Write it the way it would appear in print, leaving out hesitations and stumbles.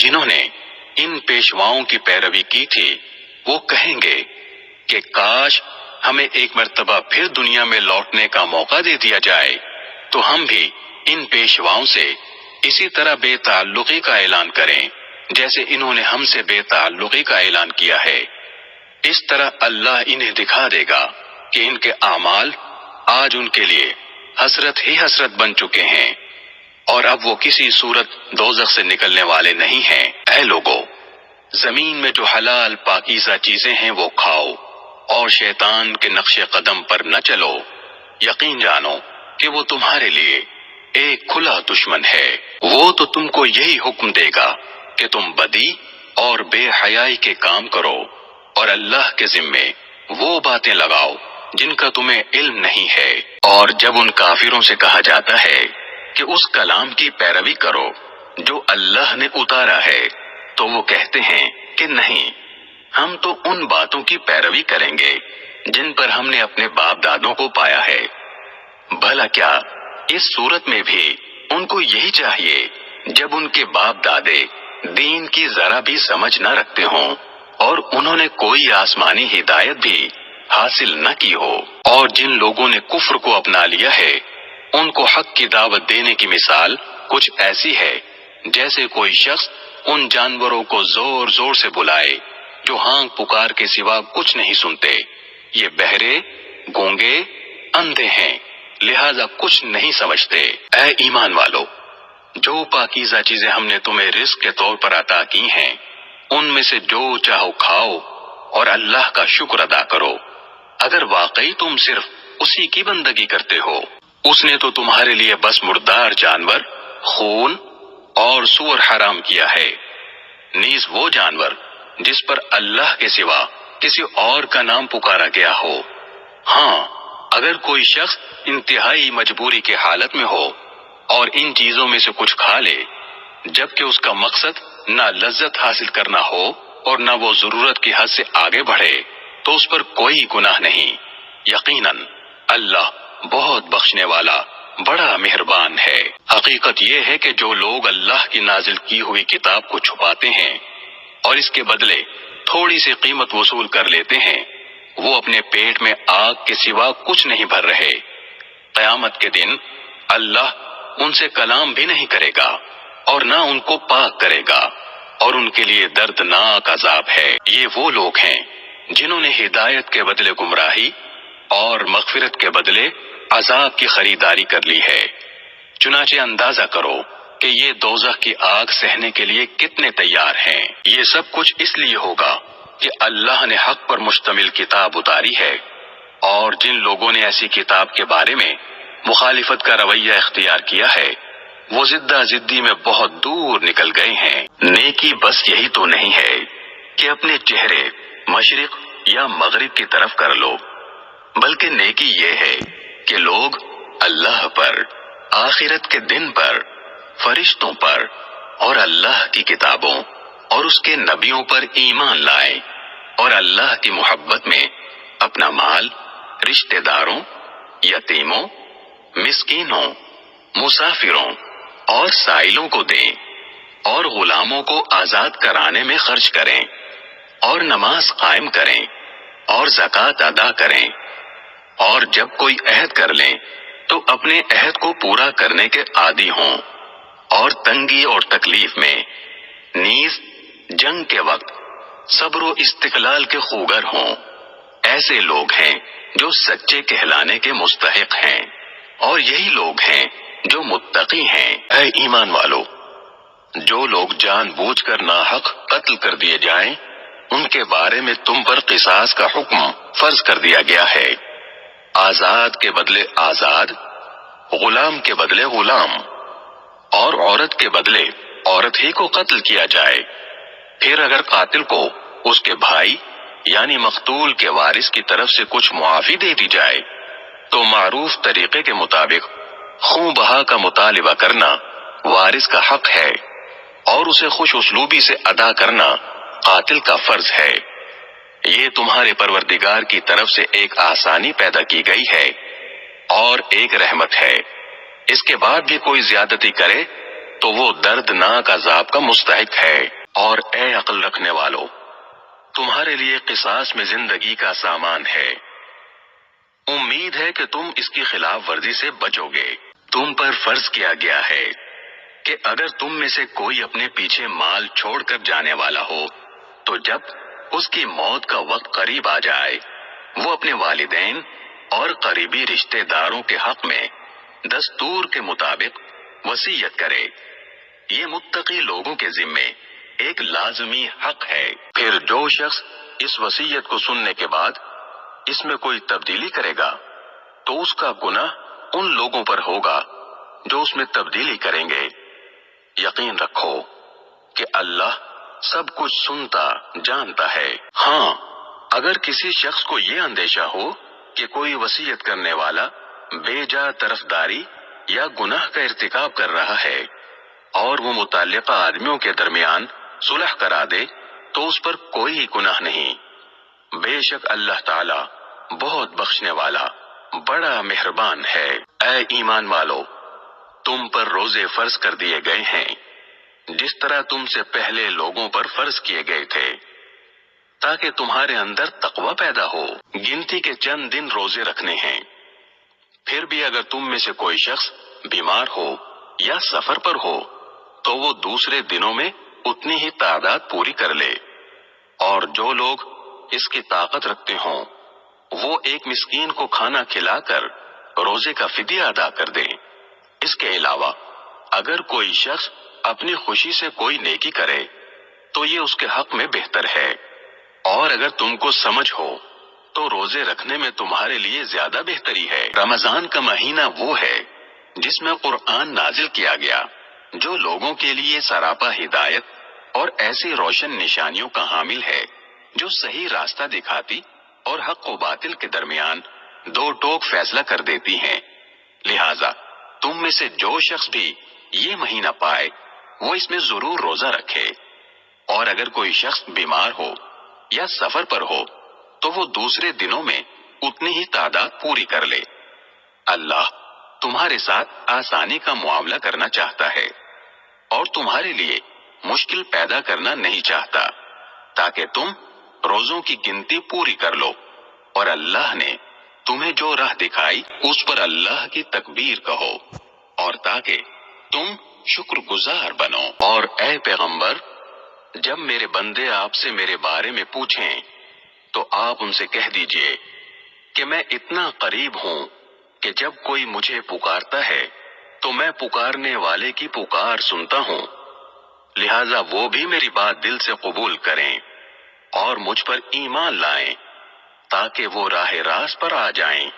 جنہوں نے ان پیشواؤں کی پیروی کی تھی وہ کہیں گے کہ کاش ہمیں ایک مرتبہ پھر دنیا میں لوٹنے کا موقع دے دیا جائے تو ہم بھی ان پیشواؤں سے اسی طرح بے تعلقی کا اعلان کریں جیسے انہوں نے ہم سے بے تعلقی کا اعلان کیا ہے۔ اس طرح اللہ انہیں دکھا دے گا کہ ان کے اعمال آج ان کے لیے حسرت ہی حسرت بن چکے ہیں اور اب وہ کسی صورت دوزخ سے نکلنے والے نہیں ہیں۔ اے لوگو، زمین میں جو حلال پاکیزہ چیزیں ہیں وہ کھاؤ اور شیطان کے نقش قدم پر نہ چلو، یقین جانو کہ وہ تمہارے لیے ایک کھلا دشمن ہے۔ وہ تو تم کو یہی حکم دے گا کہ تم بدی اور بے حیائی کے کام کرو اور اللہ کے ذمے وہ باتیں لگاؤ جن کا تمہیں علم نہیں ہے۔ اور جب ان کافروں سے کہا جاتا ہے کہ اس کلام کی پیروی کرو جو اللہ نے اتارا ہے تو وہ کہتے ہیں کہ نہیں، ہم تو ان باتوں کی پیروی کریں گے جن پر ہم نے اپنے باپ دادوں کو پایا ہے۔ بھلا کیا اس صورت میں بھی ان کو یہی چاہیے جب ان کے باپ دادے دین کی ذرا بھی سمجھ نہ رکھتے ہوں اور انہوں نے کوئی آسمانی ہدایت بھی حاصل نہ کی ہو؟ اور جن لوگوں نے کفر کو اپنا لیا ہے ان کو حق کی دعوت دینے کی مثال کچھ ایسی ہے جیسے کوئی شخص ان جانوروں کو زور زور سے بلائے جو ہانک پکار کے سوا کچھ نہیں سنتے۔ یہ بہرے، گونگے، اندھے ہیں، لہذا کچھ نہیں سمجھتے۔ اے ایمان والو، جو پاکیزہ چیزیں ہم نے تمہیں رزق کے طور پر عطا کی ہیں ان میں سے جو چاہو کھاؤ اور اللہ کا شکر ادا کرو اگر واقعی تم صرف اسی کی بندگی کرتے ہو۔ اس نے تو تمہارے لیے بس مردار جانور، خون اور سور حرام کیا ہے، نیز وہ جانور جس پر اللہ کے سوا کسی اور کا نام پکارا گیا ہو۔ ہاں، اگر کوئی شخص انتہائی مجبوری کے حالت میں ہو اور ان چیزوں میں سے کچھ کھا لے جبکہ اس کا مقصد نہ لذت حاصل کرنا ہو اور نہ وہ ضرورت کی حد سے آگے بڑھے تو اس پر کوئی گناہ نہیں۔ یقیناً اللہ بہت بخشنے والا بڑا مہربان ہے۔ حقیقت یہ ہے کہ جو لوگ اللہ کی نازل کی ہوئی کتاب کو چھپاتے ہیں اور اس کے بدلے تھوڑی سی قیمت وصول کر لیتے ہیں وہ اپنے پیٹ میں آگ کے سوا کچھ نہیں بھر رہے۔ قیامت کے دن اللہ ان سے کلام بھی نہیں کرے گا اور نہ ان کو پاک کرے گا اور ان کے لیے دردناک عذاب ہے۔ یہ وہ لوگ ہیں جنہوں نے ہدایت کے بدلے گمراہی اور مغفرت کے بدلے عذاب کی خریداری کر لی ہے۔ چنانچہ اندازہ کرو کہ یہ دوزخ کی آگ سہنے کے لیے کتنے تیار ہیں۔ یہ سب کچھ اس لیے ہوگا کہ اللہ نے حق پر مشتمل کتاب اتاری ہے اور جن لوگوں نے ایسی کتاب کے بارے میں مخالفت کا رویہ اختیار کیا ہے وہ زدہ زدی میں بہت دور نکل گئے ہیں۔ نیکی بس یہی تو نہیں ہے کہ اپنے چہرے مشرق یا مغرب کی طرف کر لو، بلکہ نیکی یہ ہے کہ لوگ اللہ پر، آخرت کے دن پر، فرشتوں پر اور اللہ کی کتابوں اور اس کے نبیوں پر ایمان لائیں اور اللہ کی محبت میں اپنا مال رشتہ داروں، یتیموں، مسکینوں، مسافروں اور سائلوں کو دیں اور غلاموں کو آزاد کرانے میں خرچ کریں اور نماز قائم کریں اور زکوٰۃ ادا کریں اور جب کوئی عہد کر لیں تو اپنے عہد کو پورا کرنے کے عادی ہوں اور تنگی اور تکلیف میں نیز جنگ کے وقت صبر و استقلال کے خوگر ہوں۔ ایسے لوگ ہیں جو سچے کہلانے کے مستحق ہیں اور یہی لوگ ہیں جو متقی ہیں۔ اے ایمان والو، جو لوگ جان بوجھ کر ناحق قتل کر دیے جائیں ان کے بارے میں تم پر قصاص کا حکم فرض کر دیا گیا ہے۔ آزاد کے بدلے آزاد، غلام کے بدلے غلام اور عورت کے بدلے عورت ہی کو قتل کیا جائے۔ پھر اگر قاتل کو اس کے بھائی یعنی مقتول کے وارث کی طرف سے کچھ معافی دے دی جائے تو معروف طریقے کے مطابق خون بہا کا مطالبہ کرنا وارث کا حق ہے اور اسے خوش اسلوبی سے ادا کرنا قاتل کا فرض ہے۔ یہ تمہارے پروردگار کی طرف سے ایک آسانی پیدا کی گئی ہے اور ایک رحمت ہے۔ اس کے بعد بھی کوئی زیادتی کرے تو وہ دردناک عذاب کا مستحق ہے۔ اور اے عقل رکھنے والو، تمہارے لیے قصاص میں زندگی کا سامان ہے۔ امید ہے کہ تم اس کی خلاف ورزی سے بچو گے۔ تم پر فرض کیا گیا ہے کہ اگر تم میں سے کوئی اپنے پیچھے مال چھوڑ کر جانے والا ہو تو جب اس کی موت کا وقت قریب آ جائے وہ اپنے والدین اور قریبی رشتہ داروں کے حق میں دستور کے مطابق وصیت کرے۔ یہ متقی لوگوں کے ذمے ایک لازمی حق ہے۔ پھر جو شخص اس وصیت کو سننے کے بعد اس میں کوئی تبدیلی کرے گا تو اس کا گناہ ان لوگوں پر ہوگا جو اس میں تبدیلی کریں گے۔ یقین رکھو کہ اللہ سب کچھ سنتا جانتا ہے۔ ہاں، اگر کسی شخص کو یہ اندیشہ ہو کہ کوئی وصیت کرنے والا بے جا طرفداری یا گناہ کا ارتکاب کر رہا ہے اور وہ متعلقہ آدمیوں کے درمیان صلح کرا دے تو اس پر کوئی گناہ نہیں۔ بے شک اللہ تعالی بہت بخشنے والا بڑا مہربان ہے۔ اے ایمان والو، تم پر روزے فرض کر دیے گئے ہیں جس طرح تم سے پہلے لوگوں پر فرض کیے گئے تھے تاکہ تمہارے اندر تقوی پیدا ہو۔ گنتی کے چند دن روزے رکھنے ہیں۔ پھر بھی اگر تم میں سے کوئی شخص بیمار ہو یا سفر پر ہو تو وہ دوسرے دنوں میں اتنی ہی تعداد پوری کر لے، اور جو لوگ اس کی طاقت رکھتے ہوں وہ ایک مسکین کو کھانا کھلا کر روزے کا فدیہ ادا کر دیں۔ اس کے علاوہ اگر کوئی شخص اپنی خوشی سے کوئی نیکی کرے تو یہ اس کے حق میں بہتر ہے، اور اگر تم کو سمجھ ہو تو روزے رکھنے میں تمہارے لیے زیادہ بہتری ہے۔ رمضان کا مہینہ وہ ہے جس میں قرآن نازل کیا گیا جو لوگوں کے لیے سراپا ہدایت اور ایسی روشن نشانیوں کا حامل ہے جو صحیح راستہ دکھاتی اور حق و باطل کے درمیان دو ٹوک فیصلہ کر دیتی ہیں۔ لہذا تم میں سے جو شخص بھی یہ مہینہ پائے وہ اس میں ضرور روزہ رکھے، اور اگر کوئی شخص بیمار ہو یا سفر پر ہو تو وہ دوسرے دنوں میں اتنی ہی تعداد پوری کر لے۔ اللہ تمہارے ساتھ آسانی کا معاملہ کرنا چاہتا ہے اور تمہارے لیے مشکل پیدا کرنا نہیں چاہتا تاکہ تم روزوں کی گنتی پوری کر لو، اور اللہ نے تمہیں جو راہ دکھائی اس پر اللہ کی تکبیر کہو، اور تاکہ تم شکر گزار بنو۔ اور اے پیغمبر، جب میرے بندے آپ سے میرے بارے میں پوچھیں تو آپ ان سے کہہ دیجئے کہ میں اتنا قریب ہوں کہ جب کوئی مجھے پکارتا ہے تو میں پکارنے والے کی پکار سنتا ہوں، لہذا وہ بھی میری بات دل سے قبول کریں اور مجھ پر ایمان لائیں تاکہ وہ راہ راست پر آ جائیں۔